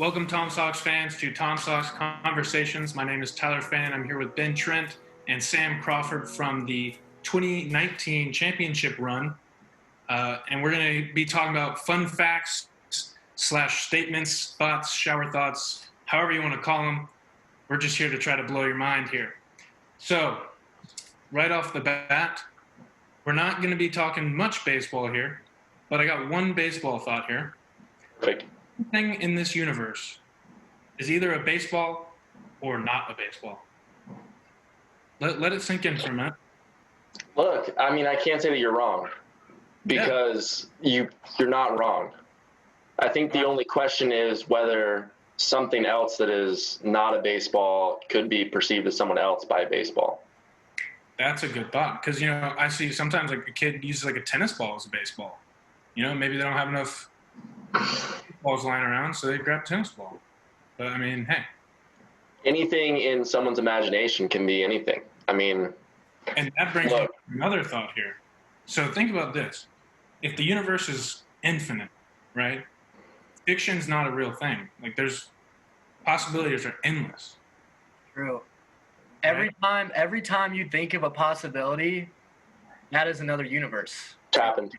Welcome, Tom Sox fans, to Tom Sox Conversations. My name is Tyler Fannin. I'm here with Ben Trent and Sam Crawford from the 2019 championship run. And we're going to be talking about fun facts / statements, thoughts, shower thoughts, however you want to call them. We're just here to try to blow your mind here. So, right off the bat, we're not going to be talking much baseball here, but I got one baseball thought here. Perfect. Everything in this universe is either a baseball or not a baseball. Let it sink in for a minute. Look, I mean, I can't say that you're wrong because you're not wrong. I think the only question is whether something else that is not a baseball could be perceived as someone else by a baseball. That's a good thought because, I see sometimes like a kid uses like a tennis ball as a baseball. Maybe they don't have enough balls lying around, so they grab a tennis ball. But, I mean, hey. Anything in someone's imagination can be anything. I mean, and that brings me to another thought here. So think about this. If the universe is infinite, right, fiction's not a real thing. Like, there's possibilities are endless. True. Every time you think of a possibility, that is another universe. It's happened.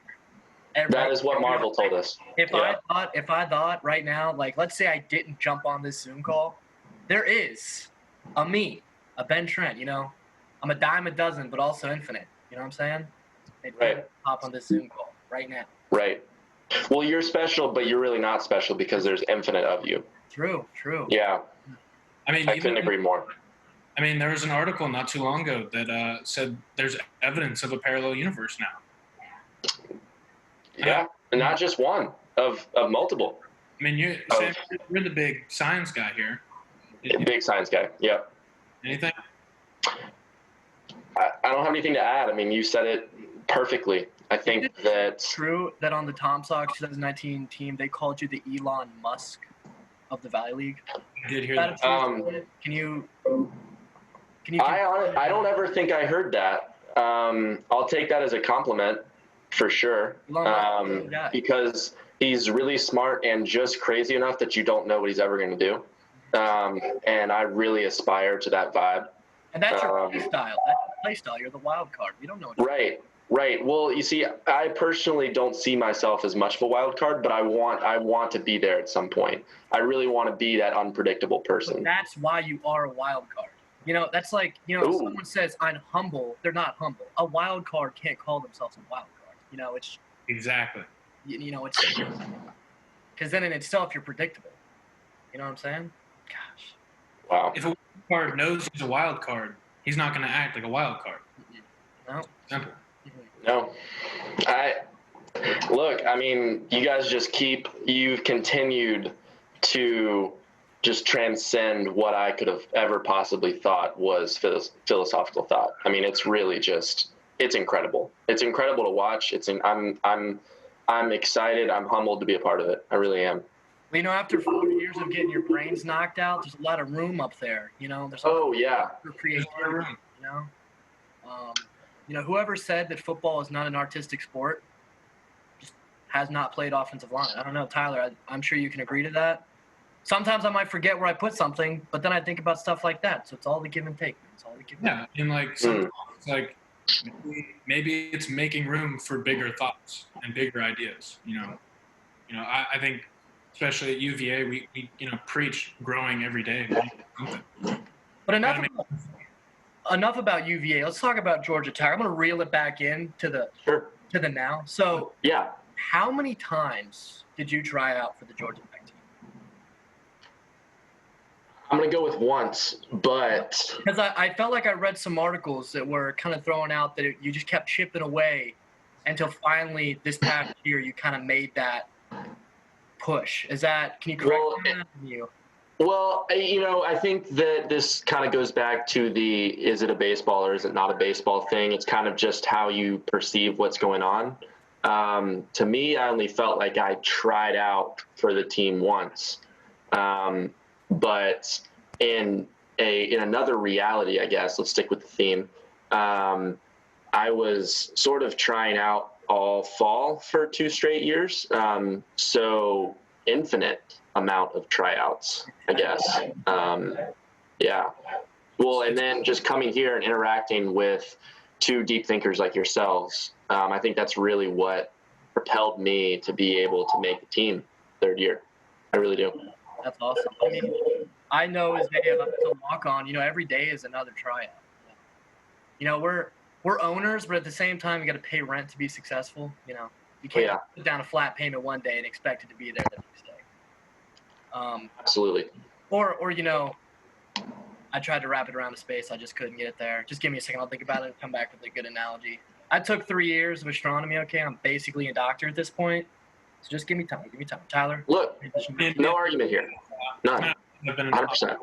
That is what Marvel told us. If I thought right now, like, let's say I didn't jump on this Zoom call, there is a Ben Trent, I'm a dime a dozen, but also infinite. You know what I'm saying? Right. Hop on this Zoom call right now. Right. Well, you're special, but you're really not special because there's infinite of you. True. Yeah. I mean, I couldn't agree more. I mean, there was an article not too long ago that said there's evidence of a parallel universe now. Yeah, and not just one, of multiple. I mean, you're the big science guy here. Big science guy, yeah. Anything? I don't have anything to add. I mean, you said it perfectly. I think that's true that on the Tom Sox 2019 team, they called you the Elon Musk of the Valley League. I did hear that. Can you? I don't ever think I heard that. I'll take that as a compliment for sure. Because he's really smart and just crazy enough that you don't know what he's ever going to do. And I really aspire to that vibe. And that's your play style. That's your play style. You're the wild card. We don't know. Right. Well, you see, I personally don't see myself as much of a wild card, but I want to be there at some point. I really want to be that unpredictable person. But that's why you are a wild card. That's like, if someone says, I'm humble, they're not humble. A wild card can't call themselves a wild card. It's exactly. It's because then in itself you're predictable. You know what I'm saying? Gosh. Wow. If a wild card knows he's a wild card, he's not going to act like a wild card. No. Simple. No. I mean, you guys you've continued to just transcend what I could have ever possibly thought was philosophical thought. I mean, it's really it's incredible. It's incredible to watch. I'm excited. I'm humbled to be a part of it. I really am. Well, after 4 years of getting your brains knocked out, there's a lot of room up there. There's for creativity. Whoever said that football is not an artistic sport just has not played offensive line. I don't know, Tyler. I'm sure you can agree to that. Sometimes I might forget where I put something, but then I think about stuff like that. So it's all the give and take. It's all the give and take. Yeah, and like sometimes, maybe it's making room for bigger thoughts and bigger ideas. I think especially at UVA, we preach growing every day. But enough about UVA. Let's talk about Georgia Tech. I'm going to reel it back in to the now. So yeah, how many times did you try out for the Georgia Tech team? I'm going to go with once, but because I felt like I read some articles that were kind of throwing out that you just kept chipping away until finally this past year you kind of made that push. Can you correct that? Well, I think that this kind of goes back to is it a baseball or is it not a baseball thing? It's kind of just how you perceive what's going on. To me, I only felt like I tried out for the team once. But in another reality, I guess, let's stick with the theme, I was sort of trying out all fall for 2 straight years. So infinite amount of tryouts, I guess. Yeah. Well, and then just coming here and interacting with two deep thinkers like yourselves, I think that's really what propelled me to be able to make the team third year. I really do. That's awesome. I mean, I know as day to walk on, every day is another tryout. We're owners, but at the same time, you got to pay rent to be successful. You can't put down a flat payment one day and expect it to be there the next day. Absolutely. Or I tried to wrap it around the space. I just couldn't get it there. Just give me a second. I'll think about it and come back with a good analogy. I took 3 years of astronomy. Okay, I'm basically a doctor at this point. So just give me time. Give me time, Tyler. Look, no argument here. None. 100%.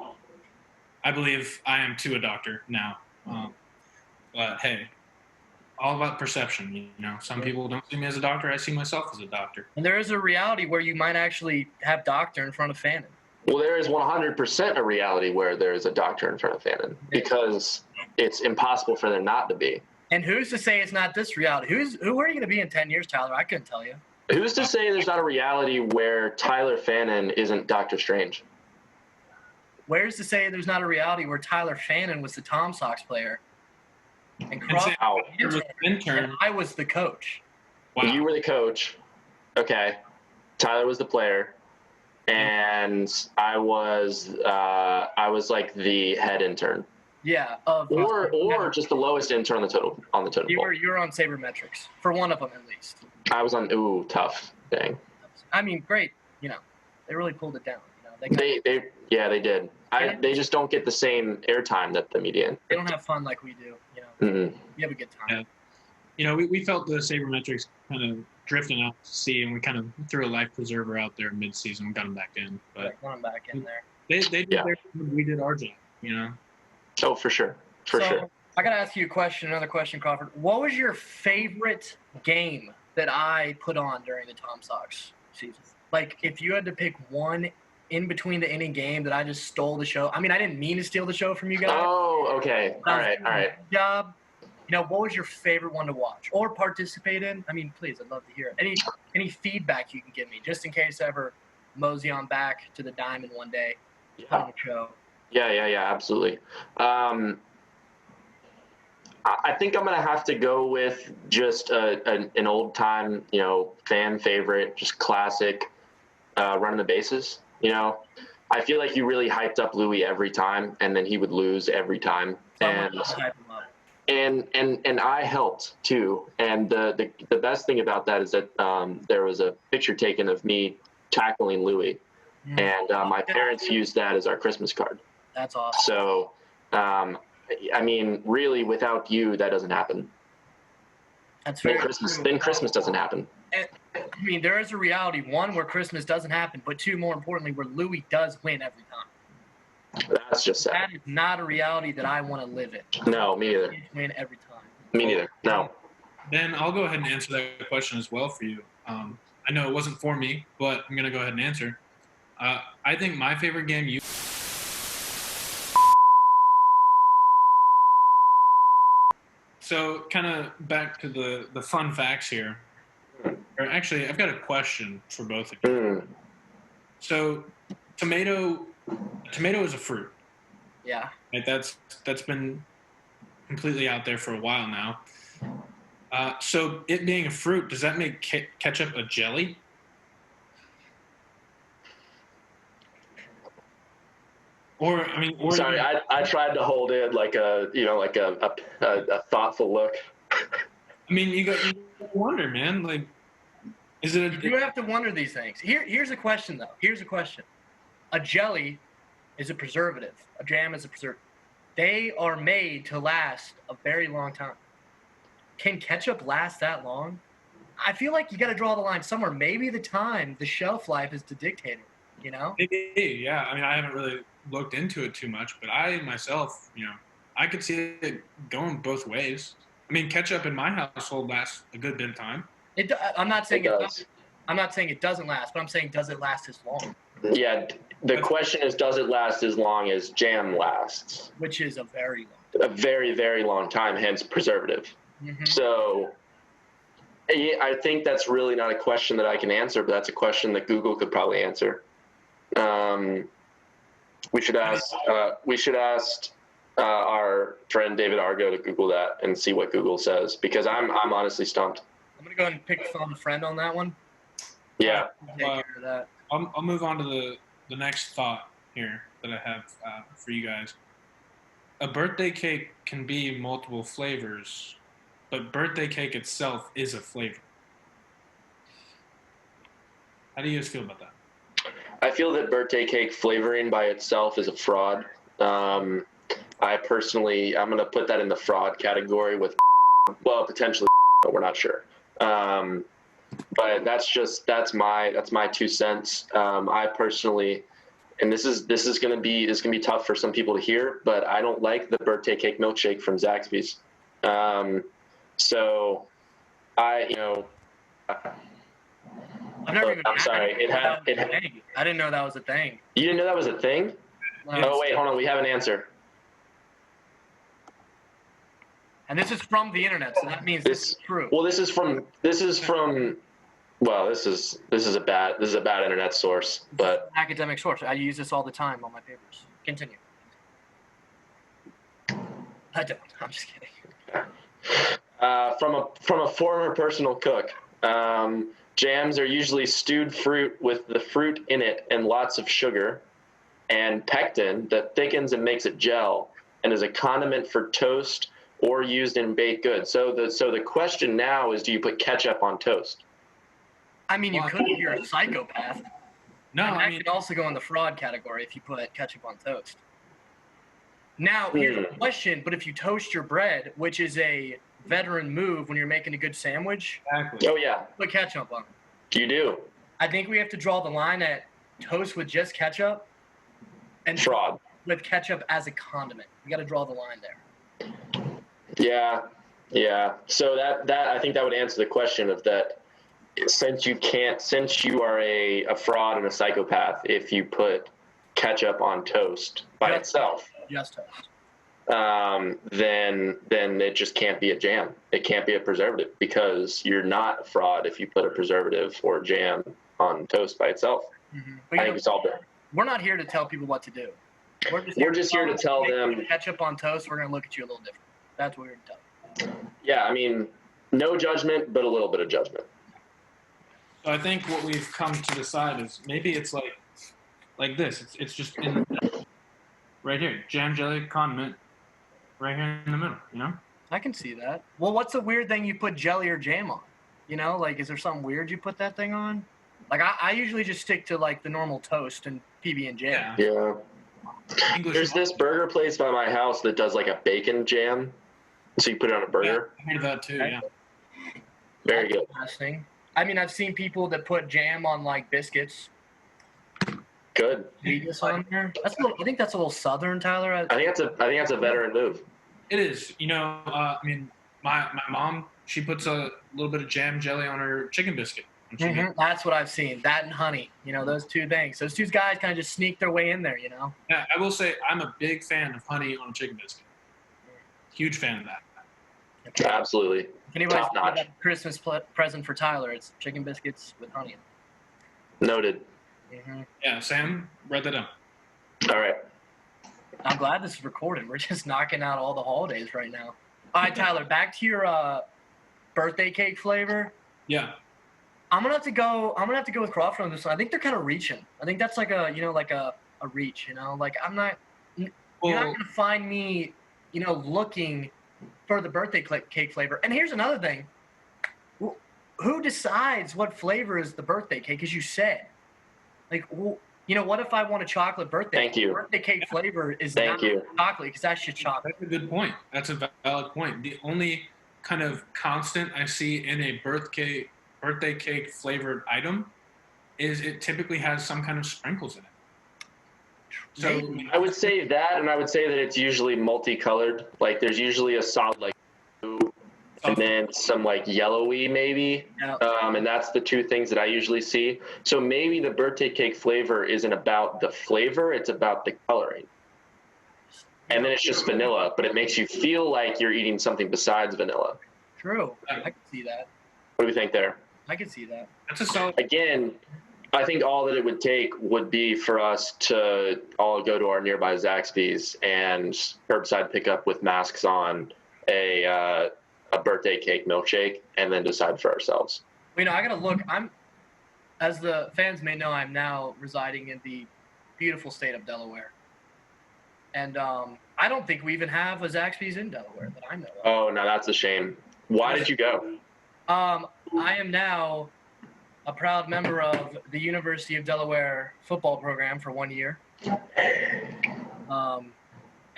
I believe I am too a doctor now. But hey, all about perception. Some people don't see me as a doctor. I see myself as a doctor. And there is a reality where you might actually have doctor in front of Fannin. Well, there is 100% a reality where there is a doctor in front of Fannin because it's impossible for there not to be. And who's to say it's not this reality? Who are you going to be in 10 years, Tyler? I couldn't tell you. Who's to say there's not a reality where Tyler Fannin isn't Doctor Strange? Where's to say there's not a reality where Tyler Fannin was the Tom Sox player and Crawford was the intern, and I was the coach? Wow. You were the coach. Okay. Tyler was the player. And I was like the head intern. Yeah. Or just the lowest intern on the totem pole. You were on sabermetrics for one of them at least. I was on tough. Dang. I mean, great. They really pulled it down. They did. They just don't get the same airtime that the media. They don't have fun like we do. Mm-hmm. You have a good time. Yeah. We felt the sabermetrics kind of drifting out to sea, and we kind of threw a life preserver out there mid-season and got them back in. But got them back in there. They did their job, we did our job. Oh, for sure. For sure. I got to ask you another question, Crawford. What was your favorite game that I put on during the Tom Sox season? Like, if you had to pick one in between the inning game that I just stole the show. I mean, I didn't mean to steal the show from you guys. Oh, okay. All right. Good job. What was your favorite one to watch or participate in? I mean, please, I'd love to hear it. Any feedback you can give me, just in case I ever mosey on back to the Diamond one day on the show. Yeah, absolutely. I think I'm gonna have to go with just an old time, fan favorite, just classic, running the bases. I feel like you really hyped up Louis every time, and then he would lose every time. And I helped too. And the best thing about that is that there was a picture taken of me tackling Louis, and my parents used that as our Christmas card. That's awesome. So, I mean, really, without you, that doesn't happen. That's very Then Christmas doesn't happen. I mean, there is a reality, one, where Christmas doesn't happen, but two, more importantly, where Louis does win every time. That's just sad. That is not a reality that I want to live in. No, me neither. Win every time. Me neither. No. Ben, I'll go ahead and answer that question as well for you. I know it wasn't for me, but I'm going to go ahead and answer. I think my favorite game So kind of back to the fun facts here. Or actually, I've got a question for both of you. So tomato is a fruit. Yeah. Right, that's been completely out there for a while now. So it being a fruit, does that make ketchup a jelly? Sorry, I tried to hold in like a thoughtful look. I mean, you wonder, man. Like, is it? You have to wonder these things. Here's a question, though. Here's a question. A jelly is a preservative. A jam is a preservative. They are made to last a very long time. Can ketchup last that long? I feel like you got to draw the line somewhere. Maybe the shelf life is to dictate it. Maybe, yeah. I mean, I haven't really looked into it too much, but I myself, I could see it going both ways. I mean, ketchup in my household lasts a good bit of time. I'm not saying it does. I'm not saying it doesn't last, but I'm saying does it last as long? Yeah, the question is, does it last as long as jam lasts? Which is a very long time. A very, very long time, hence preservative. Mm-hmm. So I think that's really not a question that I can answer, but that's a question that Google could probably answer. We should ask our friend David Argo to Google that and see what Google says, because I'm honestly stumped. I'm gonna go ahead and pick phone a friend on that one. Yeah. Take care of that. I'll move on to the next thought here that I have for you guys. A birthday cake can be multiple flavors, but birthday cake itself is a flavor. How do you guys feel about that? I feel that birthday cake flavoring by itself is a fraud. I'm going to put that in the fraud category with, well, potentially, but we're not sure. But that's my 2 cents. I personally, and this is going to be tough for some people to hear, but I don't like the birthday cake milkshake from Zaxby's. So I I'm sorry. I didn't know that was a thing. You didn't know that was a thing? Oh wait, hold on. We have an answer. And this is from the internet, so that means this is true. Well, this is from. Well, this is a bad internet source, but academic source. I use this all the time on my papers. Continue. I don't. I'm just kidding. From a former personal cook. Jams are usually stewed fruit with the fruit in it and lots of sugar and pectin that thickens and makes it gel and is a condiment for toast or used in baked goods. So the question now is, do you put ketchup on toast? I mean, you could if you're a psychopath. No, and that could also go in the fraud category if you put ketchup on toast. Now, here's the question, but if you toast your bread, which is a veteran move when you're making a good sandwich. Exactly. Oh, yeah. Put ketchup on it. You do. I think we have to draw the line at toast with just ketchup and fraud with ketchup as a condiment. We got to draw the line there. Yeah. So that I think that would answer the question of that. Since you are a fraud and a psychopath if you put ketchup on toast by itself. Just toast. Then it just can't be a jam. It can't be a preservative, because you're not a fraud if you put a preservative or jam on toast by itself. Mm-hmm. I think it's all there. We're not here to tell people what to do. We're just here to tell them ketchup on toast. We're going to look at you a little different. That's what we're going to tell you. Yeah, I mean, no judgment, but a little bit of judgment. So I think what we've come to decide is maybe it's like this. It's just in the right here, jam, jelly, condiment, right here in the middle. You know. I can see that. Well, what's a weird thing you put jelly or jam on? You know, like, is there something weird you put that thing on? Like, I usually just stick to like the normal toast and PB and J. Yeah. There's this burger place by my house that does like a bacon jam, so you put it on a burger. Yeah, I heard of that too. Yeah. Very good. Interesting. I mean, I've seen people that put jam on like biscuits. Good. On there. I think that's a little southern, Tyler. I think that's a veteran move. It is. You know, I mean, my mom, she puts a little bit of jam jelly on her chicken biscuit. That's what I've seen. That and honey. You know, those two things. Those two guys kind of just sneak their way in there, you know? Yeah, I will say I'm a big fan of honey on a chicken biscuit. Huge fan of that. Okay. Absolutely. If anybody's got a Christmas present for Tyler, it's chicken biscuits with honey. Noted. Yeah, Sam, write that down. All right. I'm glad this is recorded. We're just knocking out all the holidays right now. All right, Tyler, back to your birthday cake flavor. Yeah. I'm gonna have to go with Crawford on this one. I think they're kind of reaching. I think that's like a reach. You know, like you're not gonna find me, looking for the birthday cake flavor. And here's another thing. Who decides what flavor is the birthday cake? As you said, like, what if I want a chocolate birthday? Thank you. Birthday cake flavor is not chocolate because that's just chocolate. That's a good point. That's a valid point. The only kind of constant I see in a birthday cake flavored item is it typically has some kind of sprinkles in it. So I would say that, and I would say that it's usually multicolored. Like there's usually a solid like blue, and then some like yellowy maybe. Yeah. And that's the two things that I usually see. So maybe the birthday cake flavor isn't about the flavor, it's about the coloring. And then it's just vanilla, but it makes you feel like you're eating something besides vanilla. True. I can see that. What do we think there? I can see that. That's a solid. Again, I think all that it would take would be for us to all go to our nearby Zaxby's and curbside pickup with masks on a birthday cake milkshake, and then decide for ourselves. I gotta look. As the fans may know, I'm now residing in the beautiful state of Delaware, and I don't think we even have a Zaxby's in Delaware that I know of. Oh no, that's a shame. Why did you go? I am now a proud member of the University of Delaware football program for 1 year. And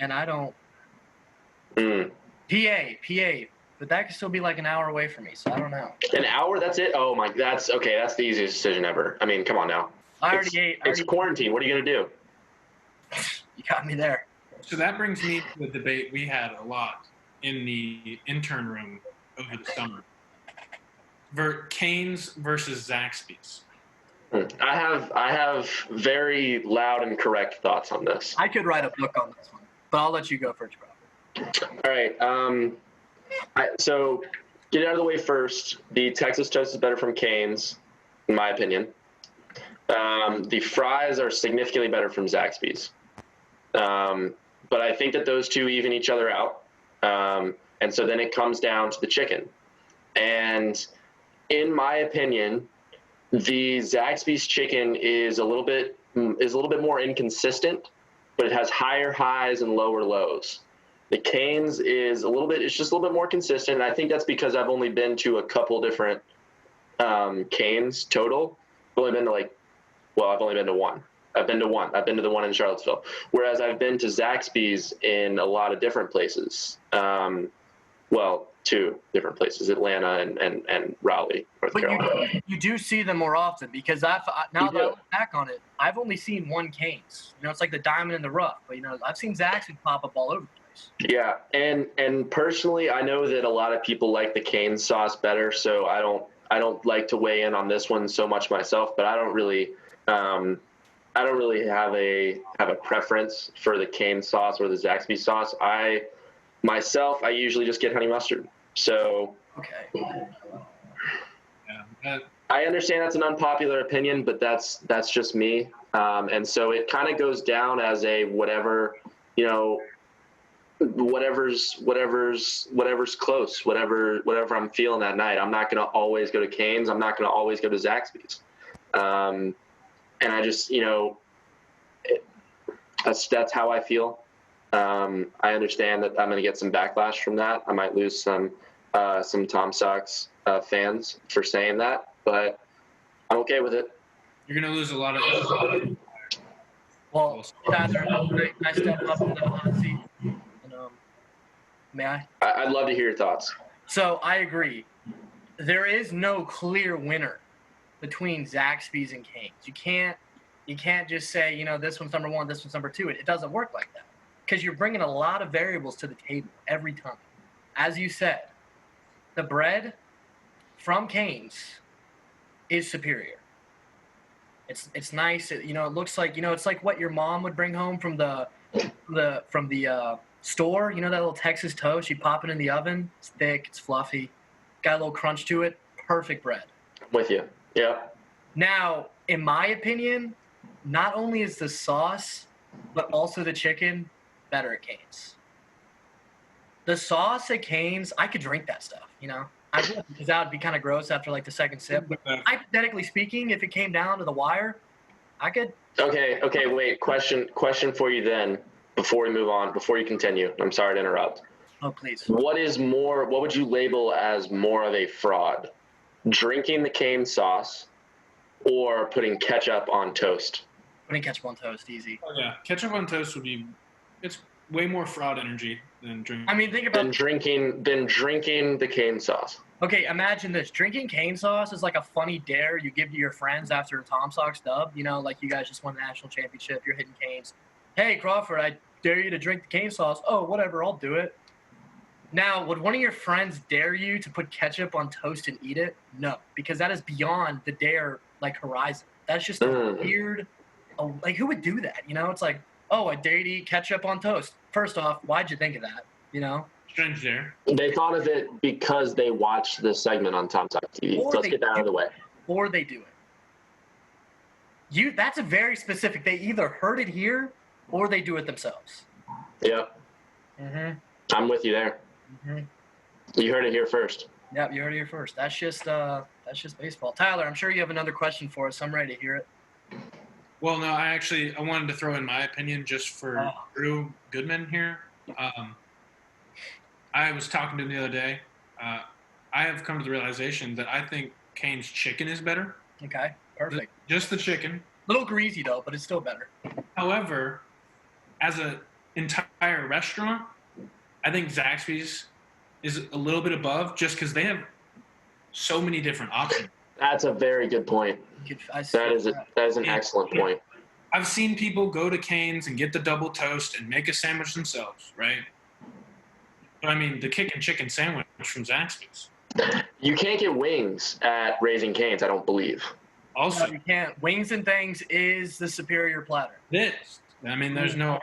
I don't. PA, but that could still be like an hour away from me, so I don't know. An hour? That's it? Oh my, that's okay. That's the easiest decision ever. I mean, come on now. I already ate. It's quarantine. What are you gonna do? You got me there. So that brings me to the debate we had a lot in the intern room over the summer. Canes versus Zaxby's. I have very loud and correct thoughts on this. I could write a book on this one, but I'll let you go first, Crawford. All right. So get it out of the way first. The Texas toast is better from Cane's, in my opinion. The fries are significantly better from Zaxby's. But I think that those two even each other out. And so then it comes down to the chicken. And in my opinion, the Zaxby's chicken is a little bit more inconsistent, but it has higher highs and lower lows. The Cane's is it's just a little bit more consistent. And I think that's because I've only been to a couple different Cane's total. I've only been to one. I've been to one. I've been to the one in Charlottesville. Whereas I've been to Zaxby's in a lot of different places. Two different places, Atlanta and Raleigh, North Carolina. You do see them more often, because now that I look back on it, I've only seen one Cane's. It's like the diamond in the rough. But, I've seen Zaxby's pop up all over the place. Yeah, and personally, I know that a lot of people like the Cane's sauce better, so I don't like to weigh in on this one so much myself, but I don't really have a preference for the Cane's sauce or the Zaxby's sauce. I usually just get honey mustard. So okay. I understand that's an unpopular opinion, but that's just me. And so it kind of goes down as a whatever's close, whatever I'm feeling that night. I'm not going to always go to Cane's. I'm not going to always go to Zaxby's. And I just, that's how I feel. I understand that I'm going to get some backlash from that. I might lose some Tom Sox fans for saying that, but I'm okay with it. You're going to lose a lot of. Well, Tyler, I step up in the hot seat. May I? I'd love to hear your thoughts. So I agree. There is no clear winner between Zaxby's and Cane's. You can't just say, this one's number one, this one's number two. It doesn't work like that, because you're bringing a lot of variables to the table every time. As you said, the bread from Cane's is superior. It's nice. It looks like it's like what your mom would bring home from the store. That little Texas toast. You pop it in the oven. It's thick. It's fluffy. Got a little crunch to it. Perfect bread. With you. Yeah. Now, in my opinion, not only is the sauce, but also the chicken better at Cane's. The sauce at Cane's, I could drink that stuff, I would, because that would be kind of gross after the second sip. But hypothetically speaking, if it came down to the wire, I could. Okay, wait. Question for you then, before we move on, before you continue. I'm sorry to interrupt. Oh, please. What would you label as more of a fraud? Drinking the Cane's sauce or putting ketchup on toast? Putting ketchup on toast, easy. Oh, yeah. Ketchup on toast it's way more fraud energy than drinking. I mean, think about drinking the Cane's sauce. Okay, imagine this. Drinking Cane's sauce is like a funny dare you give to your friends after a Tom Sox dub. Like you guys just won the national championship. You're hitting Cane's. Hey, Crawford, I dare you to drink the Cane's sauce. Oh, whatever, I'll do it. Now, would one of your friends dare you to put ketchup on toast and eat it? No, because that is beyond the dare horizon. That's just a weird. Who would do that? It's like, oh, I dare you to eat ketchup on toast. First off, why'd you think of that? Strange dare. They thought of it because they watched this segment on Tom Sox TV. So let's get that out of the way. Or they do it. That's a very specific. They either heard it here or they do it themselves. Yep. Mm-hmm. I'm with you there. Mm-hmm. You heard it here first. Yep, you heard it here first. That's just baseball. Tyler, I'm sure you have another question for us. I'm ready to hear it. Well, no, I wanted to throw in my opinion just for Drew Goodman here. I was talking to him the other day. I have come to the realization that I think Cane's chicken is better. Okay, perfect. Just the chicken. A little greasy though, but it's still better. However, as an entire restaurant, I think Zaxby's is a little bit above just because they have so many different options. That's a very good point. That is an excellent point. I've seen people go to Cane's and get the double toast and make a sandwich themselves, right? But I mean, the kick and chicken sandwich from Zaxby's. You can't get wings at Raising Cane's, I don't believe. Also, no, you can't. Wings and Things is the superior platter. It is. I mean, there's no.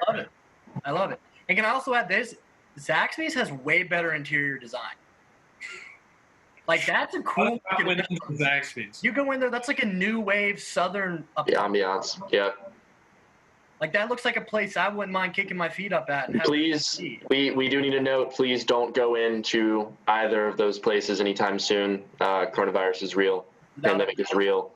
I love it. And can I also add this? Zaxby's has way better interior design. Like, that's a cool. Zaxby's. You go in there, that's like a new wave southern. The ambiance, yeah. Like, that looks like a place I wouldn't mind kicking my feet up at. And please, we do need to note, please don't go into either of those places anytime soon. Coronavirus is real. Pandemic is real.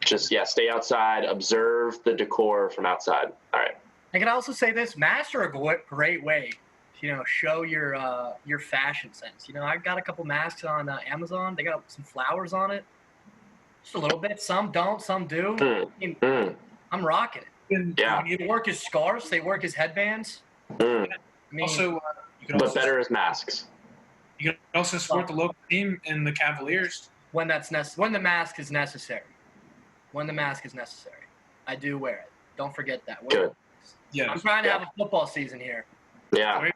Stay outside, observe the decor from outside. All right. I can also say this: masks are a great way to, show your fashion sense. I've got a couple masks on Amazon. They got some flowers on it, just a little bit. Some don't, some do. I'm rocking it. Yeah. They work as scarves. They work as headbands. Also, but better as masks. You can also support the local team and the Cavaliers when the mask is necessary. When the mask is necessary, I do wear it. Don't forget that. Good. Yeah. I'm trying to have a football season here. Yeah.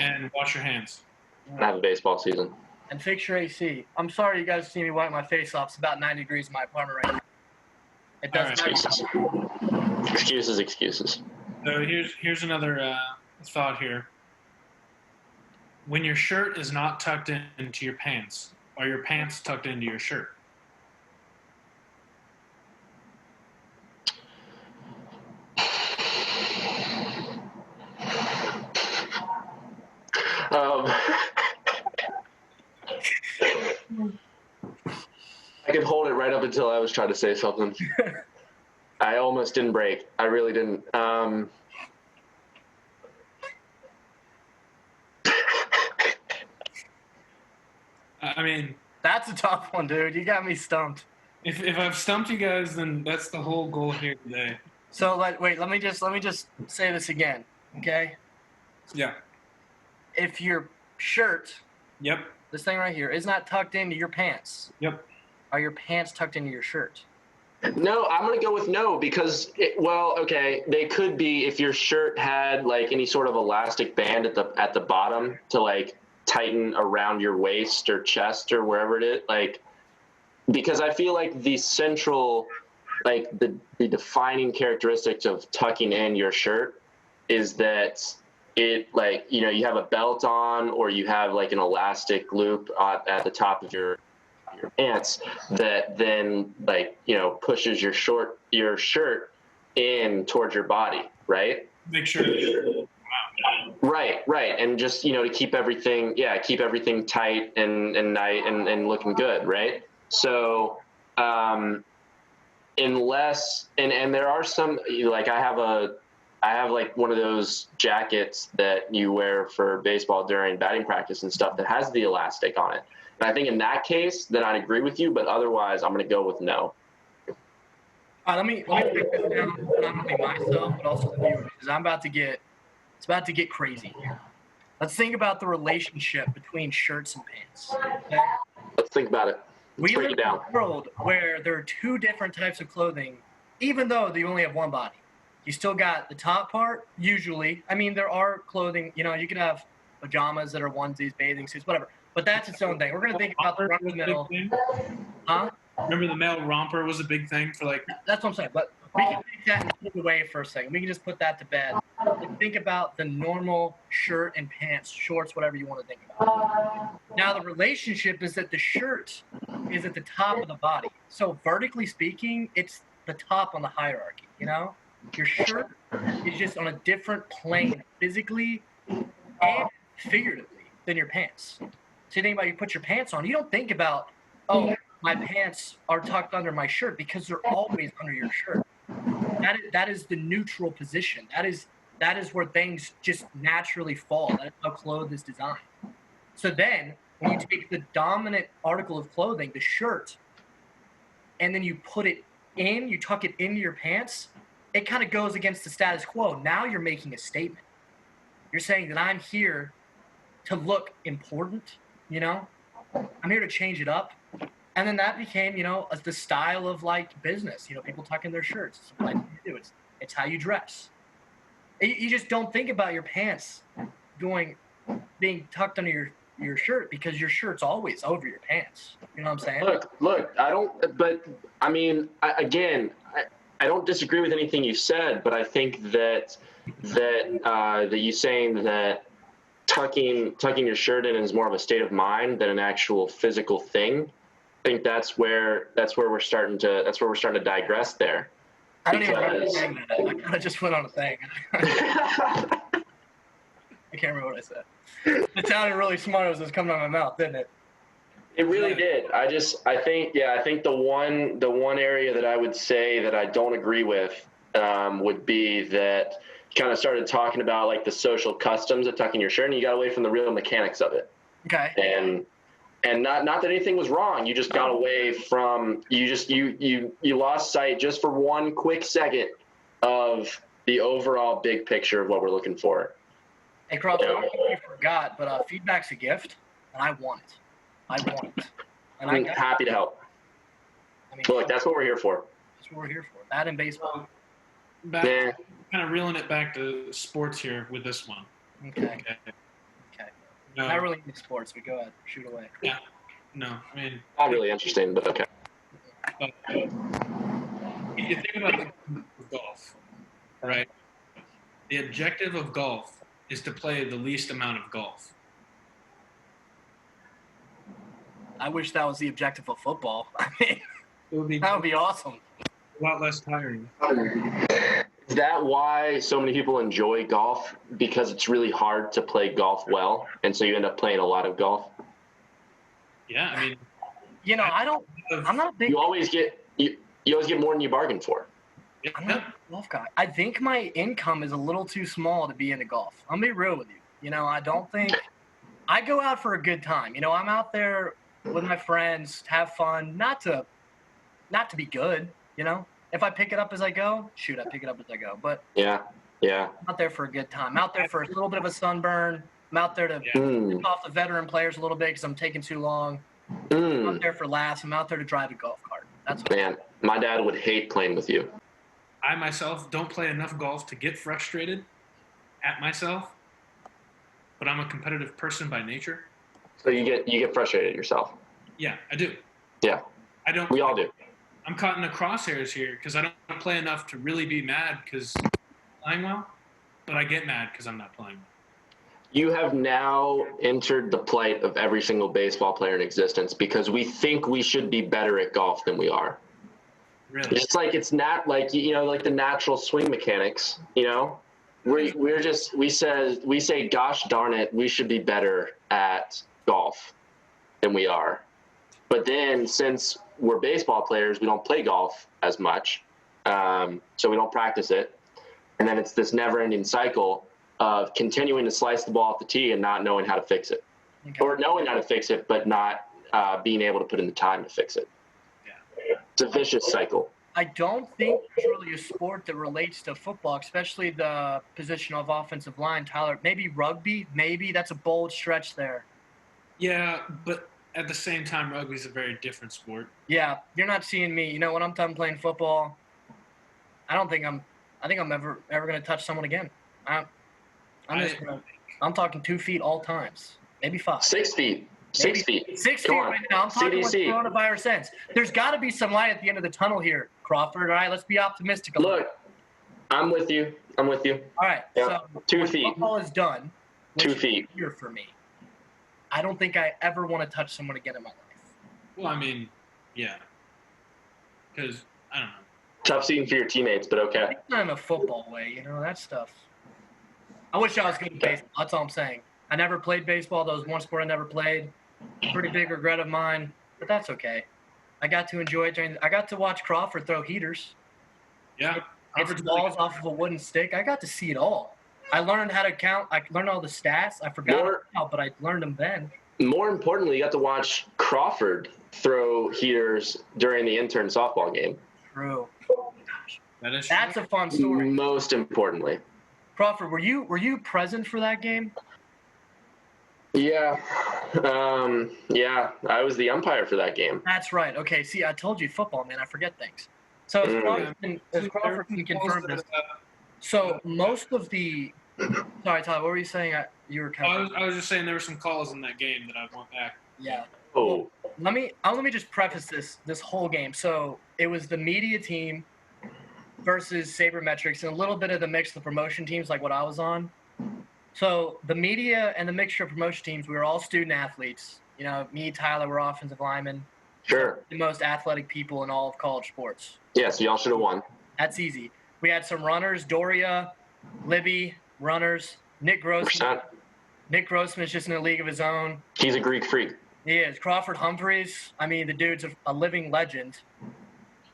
And wash your hands. Have a baseball season. And fix your AC. I'm sorry you guys see me wipe my face off. It's about 90 degrees in my apartment right now. It doesn't. Excuses. So here's another thought here. When your shirt is not tucked into your pants, are your pants tucked into your shirt? I could hold it right up until I was trying to say something. I almost didn't break. I really didn't. I mean, that's a tough one, dude. You got me stumped. If I've stumped you guys, then that's the whole goal here today. So let me just say this again, okay? Yeah. If your shirt, yep, this thing right here, is not tucked into your pants, yep, are your pants tucked into your shirt? No, I'm going to go with no because, they could be if your shirt had like any sort of elastic band at the bottom to like tighten around your waist or chest or wherever it is, like, because I feel like the central, like the defining characteristics of tucking in your shirt is that it, like, you have a belt on or you have like an elastic loop at the top of your pants that then, like, pushes your shirt in towards your body, right? Make sure. Right, and just to keep everything tight and nice and looking good, right? So, unless and there are some, like I have like one of those jackets that you wear for baseball during batting practice and stuff that has the elastic on it. And I think in that case, then I'd agree with you, but otherwise I'm going to go with no. Let me break this down, not only myself, but also the viewers, because it's about to get crazy here. Let's think about the relationship between shirts and pants. Okay? Let's think about it. We live in a world where there are two different types of clothing, even though they only have one body. You still got the top part, usually. I mean, there are clothing, you can have pajamas that are onesies, bathing suits, whatever. But that's its own thing. We're going to think about the run of the middle. Huh? Remember the male romper was a big thing for like... That's what I'm saying. But we can take that and put it away for a second. We can just put that to bed. And think about the normal shirt and pants, shorts, whatever you want to think about. Now, the relationship is that the shirt is at the top of the body. So vertically speaking, it's the top on the hierarchy, you know? Your shirt is just on a different plane physically and figuratively than your pants. So you think about, you put your pants on, you don't think about, oh, my pants are tucked under my shirt, because they're always under your shirt. That is the neutral position. That is where things just naturally fall. That's how clothes is designed. So then when you take the dominant article of clothing, the shirt, and then you put it in, you tuck it into your pants, it kind of goes against the status quo. Now you're making a statement. You're saying that I'm here to look important, you know? I'm here to change it up. And then that became, you know, the style of like business. You know, people tuck in their shirts. It's what you do. It's how you dress. You just don't think about your pants being tucked under your shirt, because your shirt's always over your pants. You know what I'm saying? Look, I don't, but I mean, I don't disagree with anything you said, but I think that you saying that tucking your shirt in is more of a state of mind than an actual physical thing. I think that's where we're starting to digress there. I don't even remember saying that. I kind of just went on a thing. I can't remember what I said. It sounded really smart as it was coming out of my mouth, didn't it? It really did. I think the one area that I would say that I don't agree with would be that you kind of started talking about like the social customs of tucking your shirt, and you got away from the real mechanics of it. Okay. And not that anything was wrong. You just got away from, you lost sight just for one quick second of the overall big picture of what we're looking for. Hey, Crawford, I think you forgot, but feedback's a gift, and I want it. And I'm happy to help. I mean, look, that's what we're here for. That's what we're here for. That and baseball. Kind of reeling it back to sports here with this one. Okay. No. Not really into sports, but go ahead. Shoot away. Yeah. No, I mean. Not really interesting, but okay. But if you think about golf, right? The objective of golf is to play the least amount of golf. I wish that was the objective of football. I mean, that would be awesome. A lot less tiring. Is that why so many people enjoy golf? Because it's really hard to play golf well, and so you end up playing a lot of golf? Yeah, I mean. You know, I'm not a big. You always get more than you bargain for. I'm not a golf guy. I think my income is a little too small to be into golf. I'm gonna be real with you. You know, I don't think I go out for a good time. You know, I'm out there with my friends, have fun, not to be good. You know, if I pick it up as I go, shoot, I pick it up as I go. But yeah, I'm out there for a good time. I'm out there for a little bit of a sunburn. I'm out there to pick off the veteran players a little bit because I'm taking too long. I'm out there for laughs. I'm out there to drive a golf cart. That's what Man, my dad would hate playing with you. I myself don't play enough golf to get frustrated at myself, but I'm a competitive person by nature. So you get frustrated at yourself. Yeah, I do. Yeah. I don't. We all do. I'm caught in the crosshairs here because I don't play enough to really be mad because I'm playing well, but I get mad because I'm not playing well. You have now entered the plight of every single baseball player in existence because we think we should be better at golf than we are. Really? It's like it's not like, you know, like the natural swing mechanics, you know? We say, gosh darn it, we should be better at golf than we are. But then since we're baseball players, we don't play golf as much, so we don't practice it. And then it's this never-ending cycle of continuing to slice the ball at the tee and not knowing how to fix it. Okay. Or knowing how to fix it, but not being able to put in the time to fix it. Yeah. It's a vicious cycle. I don't think there's really a sport that relates to football, especially the position of offensive line. Tyler, maybe rugby? Maybe that's a bold stretch there. Yeah, but at the same time, rugby is a very different sport. Yeah, you're not seeing me. You know, when I'm done playing football, I think I'm ever going to touch someone again. I'm talking 2 feet all times, maybe 5. 6 feet. 6 feet. 6 feet right now. I'm talking what coronavirus ends. There's got to be some light at the end of the tunnel here, Crawford. All right, let's be optimistic. Look, I'm with you. All right, yeah. So 2 when feet. football is done, 2 feet. Here for me. I don't think I ever want to touch someone again in my life. Well, I mean, Yeah. Because, I don't know. Tough scene for your teammates, but okay. It's not in a football way, that stuff. I wish I was good at baseball. That's all I'm saying. I never played baseball. That was one sport I never played. Pretty big regret of mine, but that's okay. I got to enjoy it. I got to watch Crawford throw heaters. Yeah. Hit balls off of a wooden stick. I got to see it all. I learned how to count. I learned all the stats. I forgot how, but I learned them then. More importantly, you got to watch Crawford throw heaters during the intern softball game. True. Oh my gosh. That's a fun story. Most importantly. Crawford, were you present for that game? Yeah. I was the umpire for that game. That's right. Okay, see, I told you football, man. I forget things. So as Crawford can confirm this. So most of the – sorry, Todd, what were you saying? You were kind of – I was just saying there were some calls in that game that I want back. Yeah. Oh. Well, let me just preface this whole game. So it was the media team versus Sabermetrics and a little bit of the mix of the promotion teams like what I was on. So the media and the mixture of promotion teams, we were all student athletes. Me, Tyler, were offensive linemen. Sure. The most athletic people in all of college sports. Yeah, so y'all should have won. That's easy. We had some runners, Doria, Libby, runners, Nick Grossman. 100%. Nick Grossman is just in a league of his own. He's a Greek freak. He is. Crawford Humphreys, the dude's a living legend.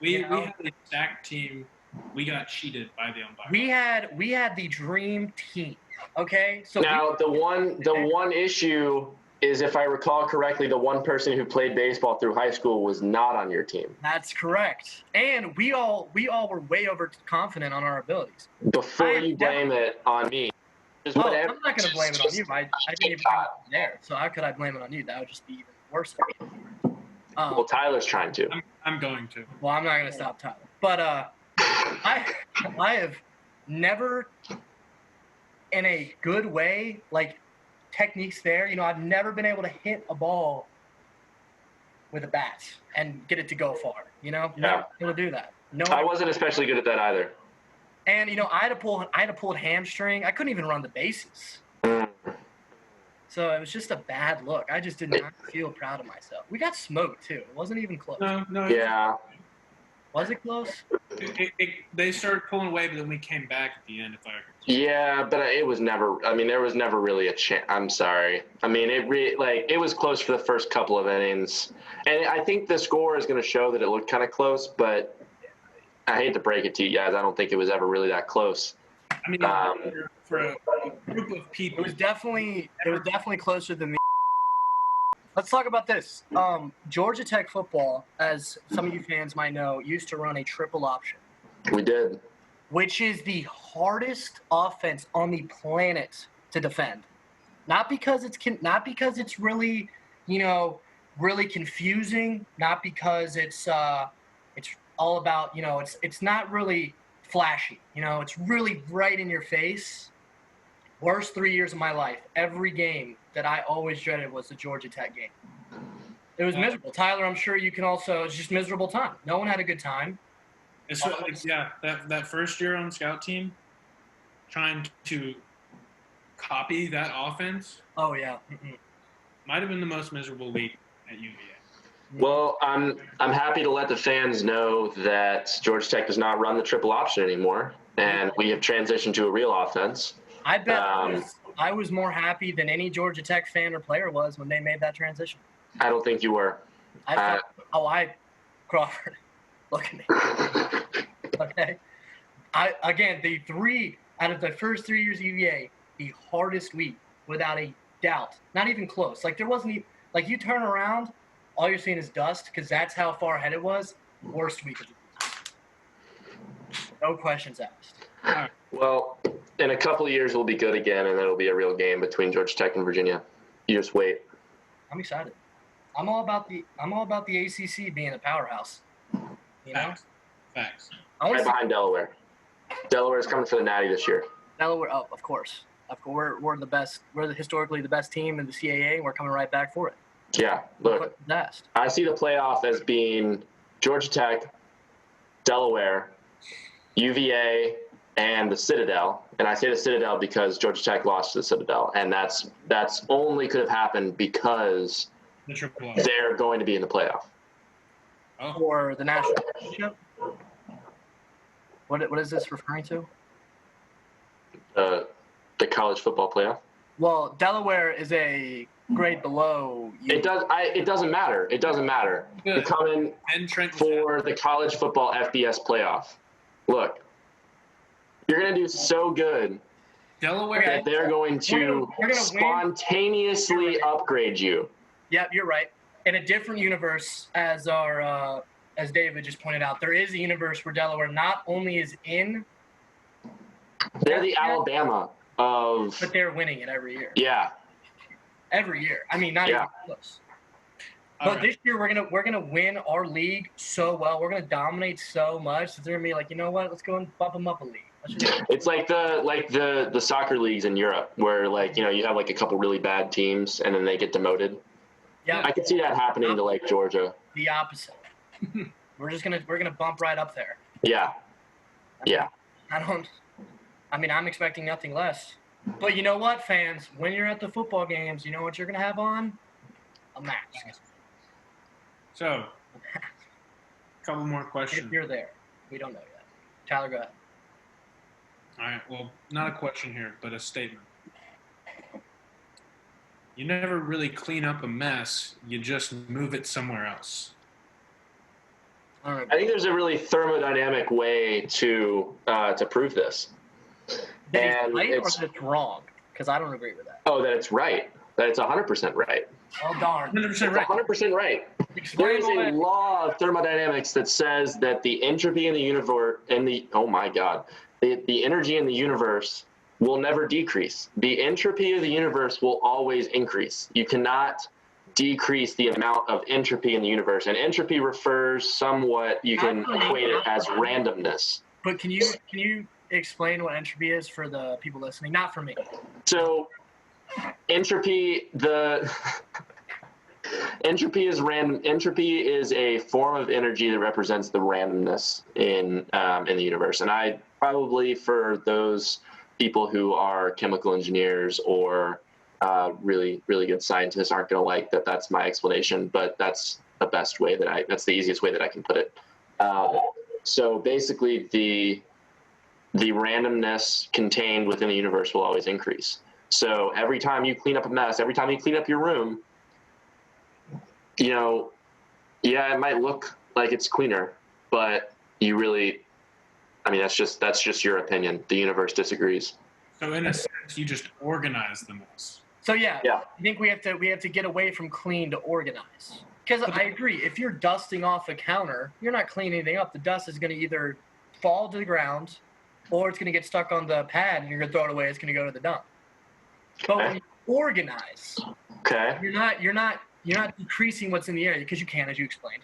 We had a stacked team. We got cheated by the umpire. We had the dream team. Okay? So now the one issue is, if I recall correctly, the one person who played baseball through high school was not on your team. That's correct. And we all were way overconfident on our abilities. Before you blame it on me. I'm not going to blame it on you. I didn't even there. So how could I blame it on you? That would just be even worse. Well, Tyler's trying to. I'm going to. Well, I'm not going to stop Tyler. But I have never, in a good way, like techniques there, I've never been able to hit a ball with a bat and get it to go far. Never been able to do that. No, I wasn't especially good at that either. And I had to pull a hamstring. I couldn't even run the bases. So it was just a bad look. I just did not feel proud of myself. We got smoked too. It wasn't even close. No. Yeah. Was it close? They started pulling away, but then we came back at the end. Yeah, but it was never. There was never really a chance. I'm sorry. It was close for the first couple of innings, and I think the score is going to show that it looked kind of close. But I hate to break it to you guys, I don't think it was ever really that close. For a group of people, it was definitely closer than me. Let's talk about this. Georgia Tech football, as some of you fans might know, used to run a triple option. We did. Which is the hardest offense on the planet to defend. Not because it's really, really confusing. Not because it's all about, it's not really flashy. It's really right in your face. Worst 3 years of my life. Every game that I always dreaded was the Georgia Tech game. It was miserable. Tyler, I'm sure you can also. It's just miserable time. No one had a good time. It's that first year on scout team, trying to copy that offense. Oh yeah. Mm-mm. Might have been the most miserable week at UVA. Well, I'm happy to let the fans know that Georgia Tech does not run the triple option anymore, and we have transitioned to a real offense. I bet I was more happy than any Georgia Tech fan or player was when they made that transition. I don't think you were. Crawford, look at me. Okay. The three out of the first 3 years of UVA, the hardest week, without a doubt. Not even close. There wasn't even, you turn around, all you're seeing is dust, because that's how far ahead it was. Worst week of the season. No questions asked. All right. Well, in a couple of years, we'll be good again, and it'll be a real game between Georgia Tech and Virginia. You just wait. I'm excited. I'm all about the ACC being a powerhouse. Facts. Right behind Delaware. Delaware's coming for the Natty this year. Delaware, of course. We're the best. We're historically the best team in the CAA, and we're coming right back for it. Yeah, look, I see the playoff as being Georgia Tech, Delaware, UVA, and the Citadel. And I say the Citadel because Georgia Tech lost to the Citadel, and that's only could have happened because they're going to be in the playoff. for the national championship. What is this referring to? The college football playoff. Well, Delaware is a grade below you. It doesn't matter. It doesn't matter. Good. You're coming And Trent for the college football FBS playoff. Look, you're going to do so good Delaware. that they're going to We're gonna spontaneously upgrade you. Yep, you're right. In a different universe, as David just pointed out, there is a universe where Delaware not only is in, They're the Alabama of. but they're winning it every year. Yeah. Every year. I mean, not even close. But this year we're gonna win our league so well. We're gonna dominate so much that they're gonna be like, you know what? Let's go and bump them up a league. It's like the soccer leagues in Europe where you have like a couple really bad teams and then they get demoted. Yeah, I could see that happening to like Georgia. the opposite. we're gonna bump right up there. Yeah. Yeah. I'm expecting nothing less. But you know what, fans? When you're at the football games, you know what you're gonna have on? A mask. So, a couple more questions. If you're there, we don't know yet. Tyler, go ahead. All right. Well, not a question here, but a statement. You never really clean up a mess. You just move it somewhere else. All right. I think there's a really thermodynamic way to prove this. That And it's right or it's- that it's wrong? Because I don't agree with that. Oh, that it's right. That it's 100% right. Oh, darn. 100% It's right. 100% right. There Explain is all a that. law of thermodynamics that says that the entropy in the universe the energy in the universe will never decrease. The entropy of the universe will always increase. You cannot decrease the amount of entropy in the universe. And entropy refers somewhat, you can equate it as randomness. But can you explain what entropy is for the people listening? Not for me. So entropy is random. Entropy is a form of energy that represents the randomness in the universe. And I probably, for those people who are chemical engineers or really, really good scientists, aren't going to like that. That's my explanation, but that's the best way that's the easiest way that I can put it. So basically, the randomness contained within the universe will always increase. So every time you clean up a mess, every time you clean up your room, it might look like it's cleaner, but you really, that's just your opinion. The universe disagrees. So in a sense, you just organize the mess. So yeah, Yeah. I think we have to get away from clean to organize. Because I agree, if you're dusting off a counter, you're not cleaning anything up. The dust is going to either fall to the ground, or it's going to get stuck on the pad, and you're going to throw it away. It's going to go to the dump. But when you organize, Okay. you're not decreasing what's in the air because you can, as you explained.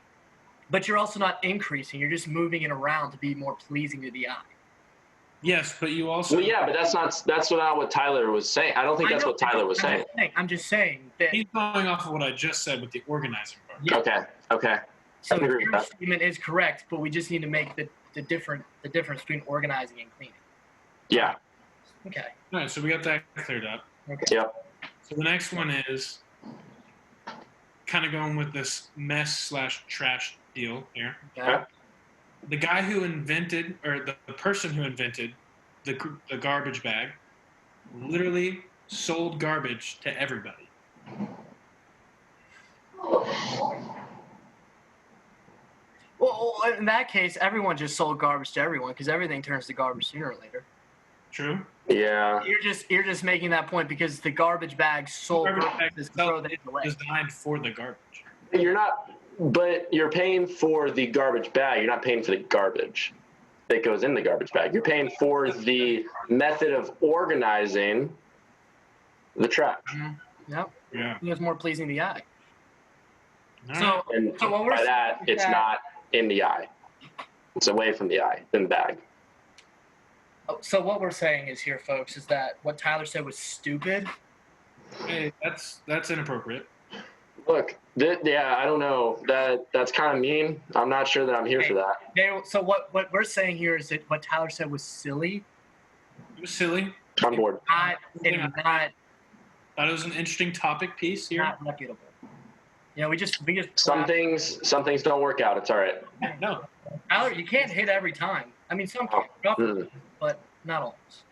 But you're also not increasing. You're just moving it around to be more pleasing to the eye. Yes, but you also. Well, yeah, but that's not what Tyler was saying. I don't think that's what Tyler was saying. I'm just saying that. He's going off of what I just said with the organizing part. Yeah. Okay. So I agree with your that. statement is correct, but we just need to make the difference between organizing and cleaning. Yeah. Okay. All right, so we got that cleared up. Okay. Yep. So the next one is kind of going with this mess/trash deal here. Okay. The guy who invented, or the person who invented the garbage bag, literally sold garbage to everybody. Well, in that case, everyone just sold garbage to everyone because everything turns to garbage sooner or later. True? Yeah. You're just making that point because the garbage bag sold Garbage bag is throw that away. designed for the garbage. But you're paying for the garbage bag. You're not paying for the garbage that goes in the garbage bag. You're paying for the method of organizing the trash. Yep. Yeah. It's more pleasing to the eye. All So, right. And so what we're by that, saying is it's that- not in the eye. It's away from the eye, in the bag. So what we're saying is here, folks, is that what Tyler said was stupid. Hey, that's inappropriate. Look, I don't know. That's kind of mean. I'm not sure that I'm here for that. So what we're saying here is that what Tyler said was silly, It was silly. On board. not Thought it was an interesting topic piece here. not reputable. You know, we just Some things don't work out. It's all right. No. Tyler, you can't hit every time. I mean, some can, but not always.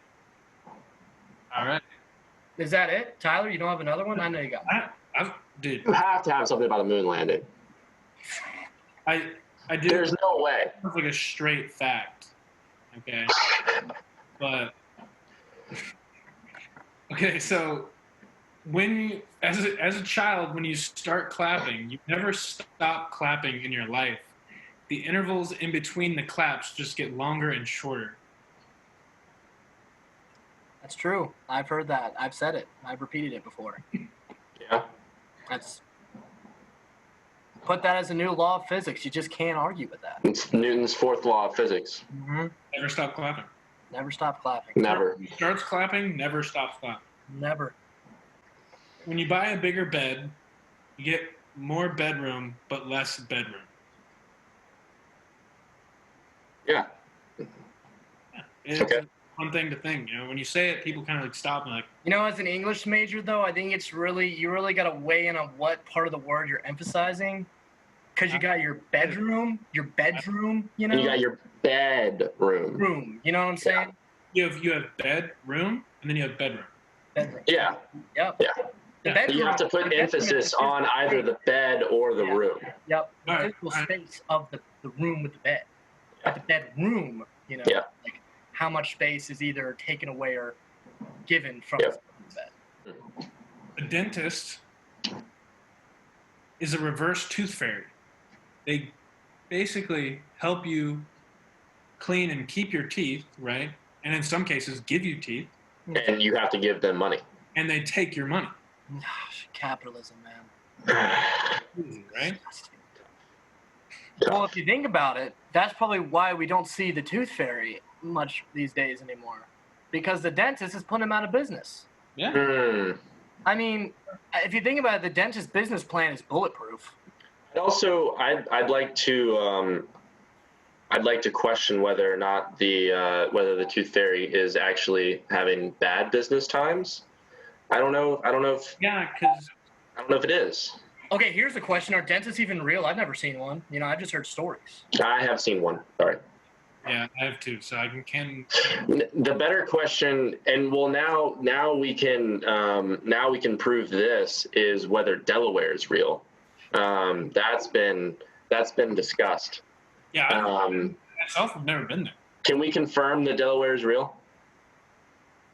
All right. Is that it, Tyler? You don't have another one? I know you got one. Dude, You have to have something about a moon landing. I do. There's no way. It's like a straight fact. Okay. But okay, so when as a child, when you start clapping, you never stop clapping in your life. The intervals in between the claps just get longer and shorter. That's true. I've heard that. I've said it. I've repeated it before. Yeah. That's put that as a new law of physics. You just can't argue with that. It's Newton's fourth law of physics. Mm-hmm. Never stop clapping. Never stop clapping. Never. Starts clapping, never stops clapping. Never. When you buy a bigger bed, you get more bedroom but less bedroom. Yeah. It's a fun thing to think. You know, when you say it, people kind of like stop and like. You know, as an English major, though, I think you really got to weigh in on what part of the word you're emphasizing. Because you got your bedroom, you know? You got your bedroom. Room, you know what I'm saying? You have bedroom, and then you have bedroom. Bedroom. Yeah. Yep. Yeah. The bedroom, You have to put emphasis on either the bed or the room. Yep. The All right, physical space of the room with the bed. But the bedroom, you know, like how much space is either taken away or given from the bed. A dentist is a reverse tooth fairy. They basically help you clean and keep your teeth, right? And in some cases, give you teeth. And you have to give them money. And they take your money. Capitalism, man. Right? Well, if you think about it, that's probably why we don't see the tooth fairy much these days anymore. Because the dentist is putting them out of business. Yeah. I mean, if you think about it, the dentist's business plan is bulletproof. Also, I'd like to question whether or not whether the tooth fairy is actually having bad business times. I don't know if it is. Okay, here's the question: are dentists even real? I've never seen one. You know, I've just heard stories. I have seen one. Sorry. Yeah, I have two. So I can. The better question, and well, now we can prove this is whether Delaware is real. That's been discussed. Yeah, I myself have never been there. Can we confirm that Delaware is real?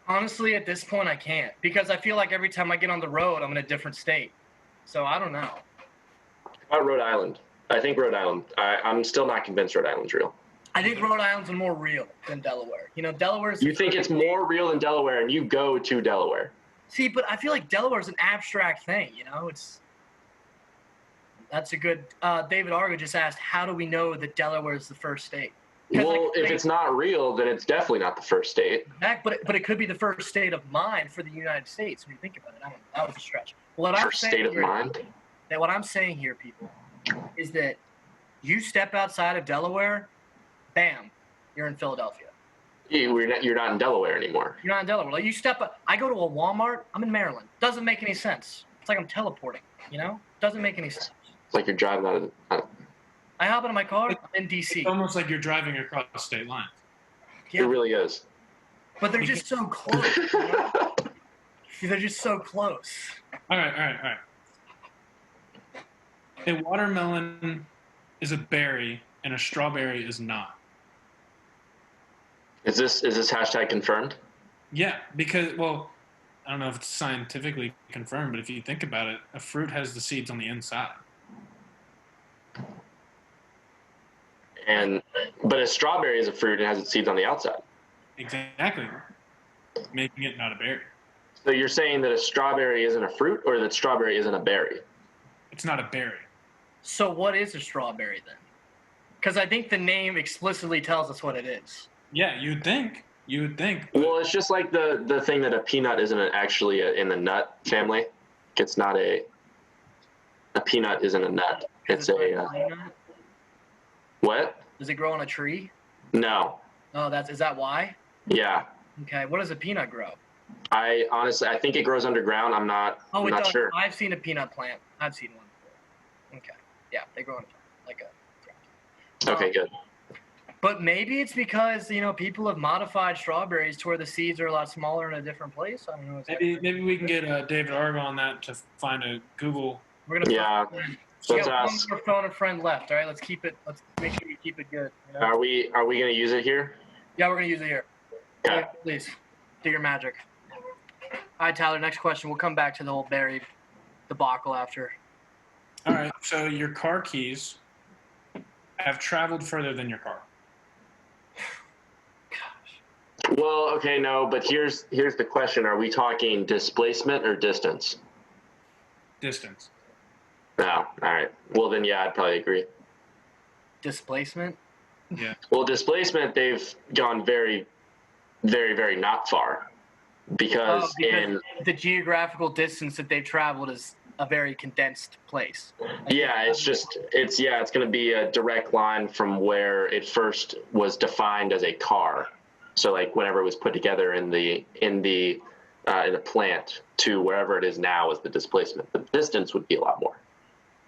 Honestly, at this point, I can't because I feel like every time I get on the road, I'm in a different state. So I don't know. How about Rhode Island? I think Rhode Island. I'm still not convinced Rhode Island's real. I think Rhode Island's more real than Delaware. You know, Delaware's... You think it's more real than Delaware, and you go to Delaware. See, but I feel like Delaware's an abstract thing, you know? That's a good... David Argo just asked, how do we know that Delaware is the first state? Well, if it's not real, then it's definitely not the first state. But it could be the first state of mind for the United States when you think about it. I don't know. That was a stretch. First state of mind? What I'm saying here, people, is that you step outside of Delaware... Bam, you're in Philadelphia. You're not in Delaware anymore. You're not in Delaware. Like you step up. I go to a Walmart. I'm in Maryland. Doesn't make any sense. It's like I'm teleporting. You know? Doesn't make any sense. It's like you're driving out of. I hop into my car. I'm in DC. It's almost like you're driving across state lines. Yeah. It really is. But they're just so close. You know? They're just so close. All right. A watermelon is a berry, and a strawberry is not. Is this hashtag confirmed? Yeah, because, well, I don't know if it's scientifically confirmed, but if you think about it, a fruit has the seeds on the inside. But a strawberry is a fruit and has its seeds on the outside. Exactly. Making it not a berry. So you're saying that a strawberry isn't a fruit, or that strawberry isn't a berry? It's not a berry. So what is a strawberry then? Because I think the name explicitly tells us what it is. Yeah, you'd think. Well, it's just like the thing that a peanut isn't actually in the nut family. It's not a peanut isn't a nut. It's a what? Does it grow on a tree? No. Oh, is that why? Yeah. Okay. What does a peanut grow? I honestly think it grows underground. I'm not sure. I've seen a peanut plant. I've seen one Yeah, they grow in like a. Okay, good. But maybe it's because people have modified strawberries to where the seeds are a lot smaller in a different place. I don't know. Maybe we can get David Argo on that to find a Google. We're gonna. Yeah. We Let's got one ask. more phone a friend left. All right, let's keep it. Let's make sure we keep it good. Are we gonna use it here? Yeah, we're gonna use it here. Okay. Yeah, please do your magic. All right, Tyler. Next question. We'll come back to the whole buried debacle after. All right. So your car keys have traveled further than your car. Well, okay, no, but here's the question: are we talking displacement or distance? Distance. No. All right. Well, then yeah, I'd probably agree. Displacement. Yeah. Well, displacement, they've gone very, very, very not far, because in the geographical distance that they've traveled is a very condensed place. it's going to be a direct line from where it first was defined as a car. So like whenever it was put together in the plant to wherever it is now is the displacement. The distance would be a lot more.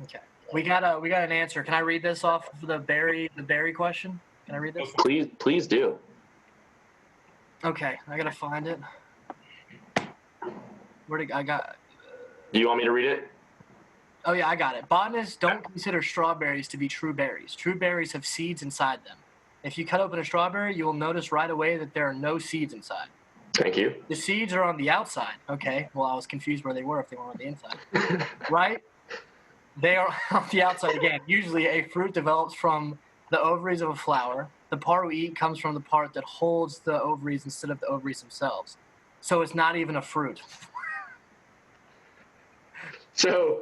Okay. We got an answer. Can I read this off of the berry question? Can I read this? Please do. Okay, I gotta find it. I got? Do you want me to read it? Oh yeah, I got it. Botanists don't consider strawberries to be true berries. True berries have seeds inside them. If you cut open a strawberry, you will notice right away that there are no seeds inside. Thank you. The seeds are on the outside. Okay, well I was confused where they were if they were on the inside. Right? They are on the outside again. Usually a fruit develops from the ovaries of a flower. The part we eat comes from the part that holds the ovaries instead of the ovaries themselves. So it's not even a fruit. So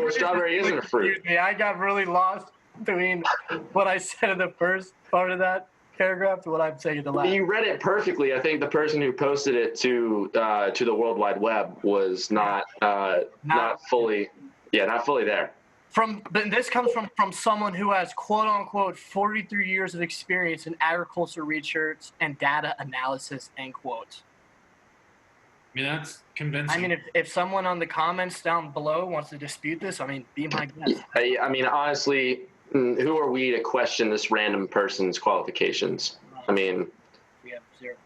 strawberry isn't a fruit. I got really lost between what I said in the first part of that paragraph to what I'm saying in the last. You read it perfectly. I think the person who posted it to the World Wide Web was not fully there. But this comes from someone who has quote unquote 43 years of experience in agriculture research and data analysis, end quote. I mean, that's convincing. I mean, if someone on the comments down below wants to dispute this, I mean, be my guest. I mean, honestly, who are we to question this random person's qualifications? I mean, we have zero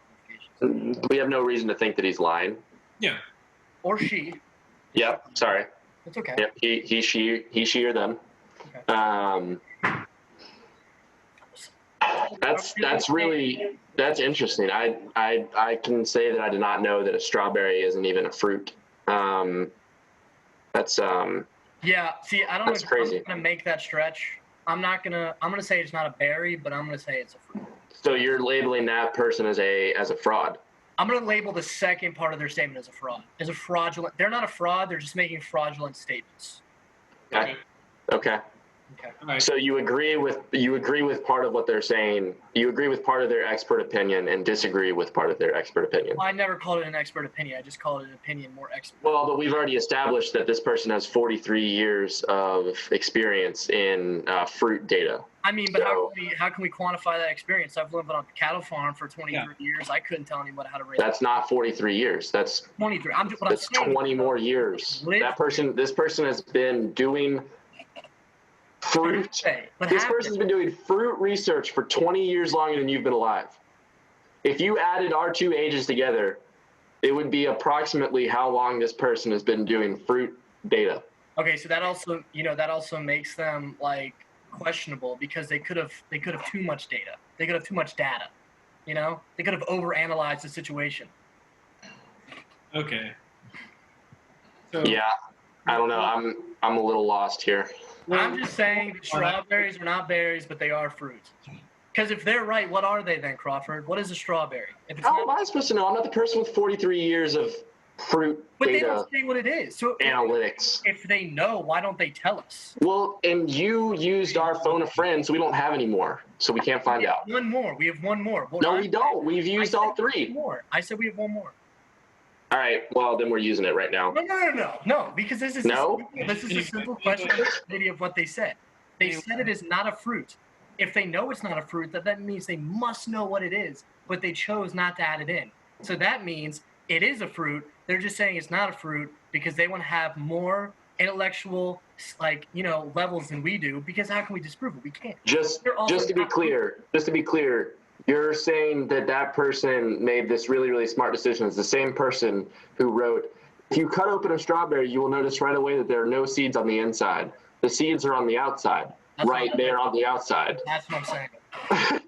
qualifications. We have no reason to think that he's lying. Yeah. Or she. Yep. Sorry. It's okay. Yep. He, she, or them. Okay. That's interesting. I can say that I did not know that a strawberry isn't even a fruit. Yeah. See, I don't know if crazy. I'm gonna make that stretch. I'm gonna say it's not a berry, but I'm gonna say it's a fruit. So you're labeling that person as a fraud. I'm gonna label the second part of their statement as a fraud. As a fraudulent. They're not a fraud. They're just making fraudulent statements. Okay. Okay. Right. So you agree with part of what they're saying. You agree with part of their expert opinion and disagree with part of their expert opinion. Well, I never called it an expert opinion. I just called it an opinion more expert. Well, but we've already established that this person has 43 years of experience in fruit data. I mean, but how can we quantify that experience? I've lived on a cattle farm for 23 years. I couldn't tell anyone how to raise. That's not 43 years. That's 23. That's 20 more years. This person has been doing fruit. This person's been doing fruit research for 20 years longer than you've been alive. If you added our two ages together, it would be approximately how long this person has been doing fruit data. Okay, so that also makes them like questionable because they could have too much data. They could have too much data. They could have overanalyzed the situation. Okay. So, yeah, I don't know. I'm a little lost here. I'm just saying that strawberries are not berries, but they are fruit. Because if they're right, what are they then, Crawford? What is a strawberry? How am I supposed to know? I'm not the person with 43 years of fruit but data. They don't say what it is. So analytics. If they know, why don't they tell us? Well, and you used our phone a friend, so we don't have any more. So we can't find out. One more. We have one more. No, we don't. We've used all three. I said we have one more. All right. Well, then we're using it right now. No, because this is a simple question of what they said. They said it is not a fruit. If they know it's not a fruit, that means they must know what it is, but they chose not to add it in. So that means it is a fruit. They're just saying it's not a fruit because they want to have more intellectual, like, levels than we do, because how can we disprove it? We can't. Just to be clear, you're saying that person made this really, really smart decision. It's the same person who wrote, if you cut open a strawberry, you will notice right away that there are no seeds on the inside. The seeds are on the outside. That's right there on the outside. That's what I'm saying.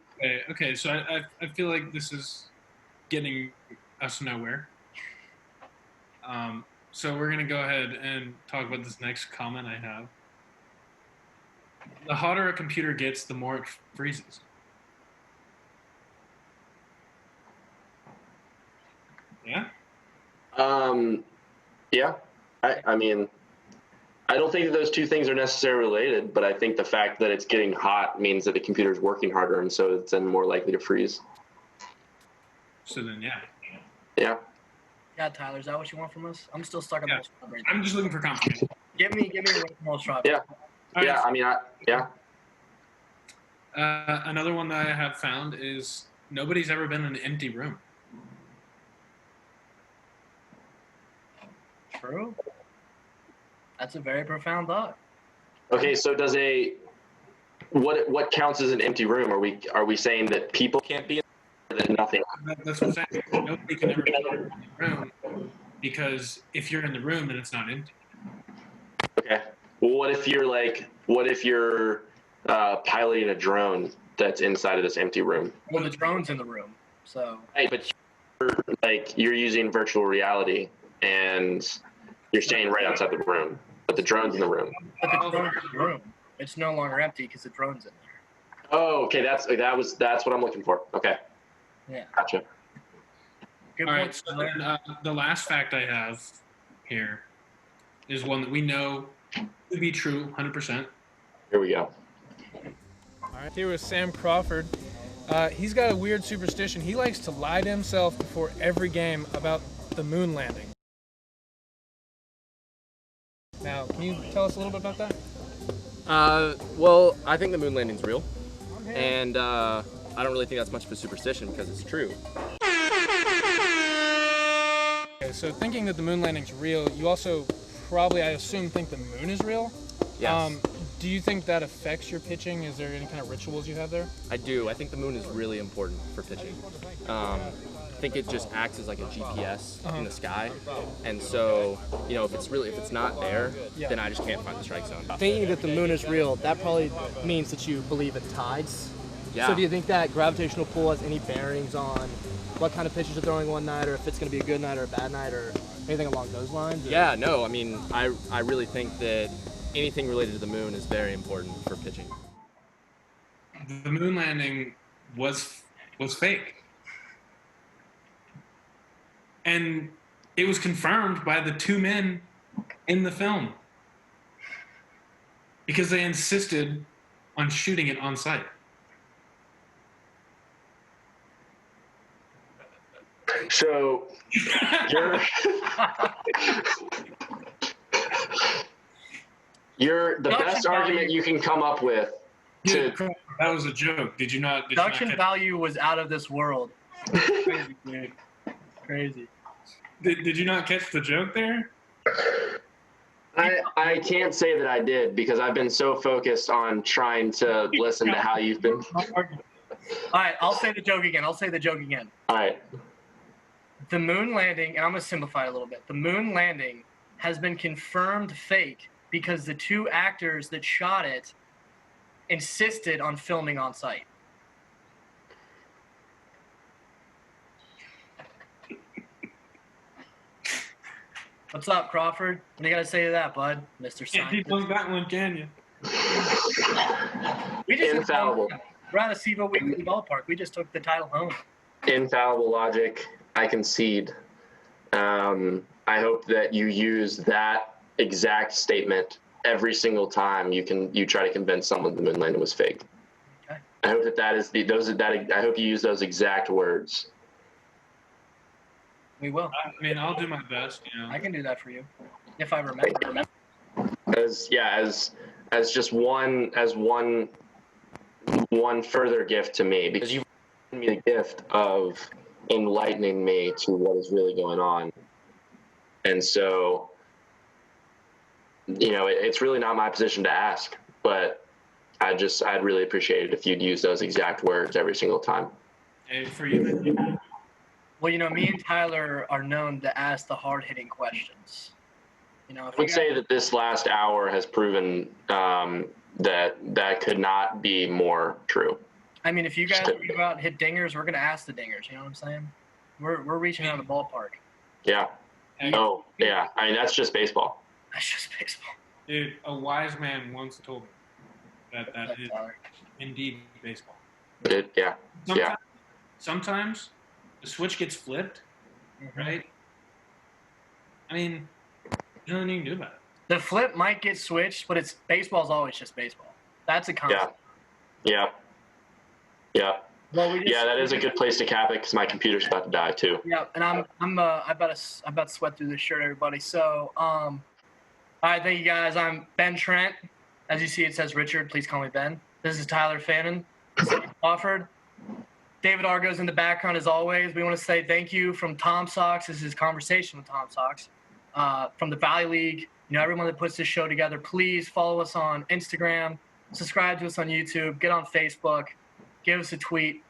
Okay, so I feel like this is getting us nowhere. So we're going to go ahead and talk about this next comment I have. The hotter a computer gets, the more it freezes. Yeah? Yeah. I mean, I don't think that those two things are necessarily related, but I think the fact that it's getting hot means that the computer is working harder, and so it's then more likely to freeze. So then, yeah. Yeah. Yeah, Tyler, is that what you want from us? I'm still stuck on the strawberry. I'm just looking for confirmation. Give me a strawberry. Yeah. All Yeah, right. I mean, yeah. Another one that I have found is nobody's ever been in an empty room. True. That's a very profound thought. Okay, so does what counts as an empty room? Are we saying that people can't be in, or that nothing? That's what I'm saying. Nobody can ever be in an empty room, because if you're in the room, then it's not empty. Okay. Well, what if you're piloting a drone that's inside of this empty room? Well, the drone's in the room, so. Right, but you're using virtual reality, and you're staying right outside the room, but the drone's in the room. But the drone's in the room. It's no longer empty because the drone's in there. Oh, okay. That's what I'm looking for. Okay. Yeah. Gotcha. Good All point. right, so then, the last fact I have here is one that we know to be true, 100%. Here we go. All right, here with Sam Crawford. He's got a weird superstition. He likes to lie to himself before every game about the moon landing. Now, can you tell us a little bit about that? Well, I think the moon landing's real, and I don't really think that's much of a superstition because it's true. Okay, so thinking that the moon landing's real, you also probably, I assume, think the moon is real? Yes. Do you think that affects your pitching? Is there any kind of rituals you have there? I do. I think the moon is really important for pitching. I think it just acts as like a GPS in the sky, and so if it's not there, then I just can't find the strike zone. Thinking that the moon is real, that probably means that you believe in tides. Yeah. So do you think that gravitational pull has any bearings on what kind of pitches you're throwing one night, or if it's going to be a good night or a bad night, or anything along those lines? Or? Yeah. No. I mean, I really think that anything related to the moon is very important for pitching. The moon landing was fake. And it was confirmed by the two men in the film, because they insisted on shooting it on site. So you're the best argument you can come up with. Dude, that was a joke. Did you not? Production value was out of this world. Crazy, dude. Crazy. Did you not catch the joke there? I can't say that I did, because I've been so focused on trying to listen to how you've been. All right, I'll say the joke again. All right. The moon landing, and I'm going to simplify it a little bit. The moon landing has been confirmed fake because the two actors that shot it insisted on filming on site. What's up, Crawford? What do you got to say to that, bud? Mr. Can't Scientist. debunk that one, can you? We just Infallible. We're at a SIVO Weekly ballpark. We just took the title home. Infallible logic. I concede. I hope that you use that exact statement every single time you try to convince someone the moon landing was fake. Okay. I hope I hope you use those exact words. We will. I mean, I'll do my best. I can do that for you if I remember. As just one further gift to me, because you've given me the gift of enlightening me to what is really going on. And so it's really not my position to ask, but I'd really appreciate it if you'd use those exact words every single time. Hey, for you. Well, me and Tyler are known to ask the hard-hitting questions. I would say that this last hour has proven that could not be more true. I mean, if you guys go out and hit dingers, we're going to ask the dingers. You know what I'm saying? We're reaching out of the ballpark. Yeah. Oh, yeah. I mean, that's just baseball. That's just baseball. Dude, a wise man once told me that is indeed baseball. Yeah. Sometimes the switch gets flipped, right? I mean, there's nothing you can do about it. The flip might get switched, but baseball's always just baseball. That's a constant. Yeah. Well, that is a good place to cap it because my computer's about to die too. Yeah, and I'm about to sweat through this shirt, everybody. So, all right, thank you guys. I'm Ben Trent. As you see, it says Richard. Please call me Ben. This is Tyler Fannin, Sam Crawford. David Argo's in the background as always. We want to say thank you from Tom Sox. This is Conversation with Tom Sox from the Valley League. Everyone that puts this show together, please follow us on Instagram, subscribe to us on YouTube, get on Facebook, give us a tweet.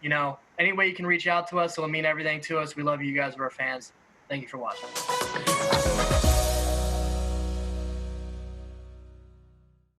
Any way you can reach out to us, it'll mean everything to us. We love you guys. We're our fans. Thank you for watching.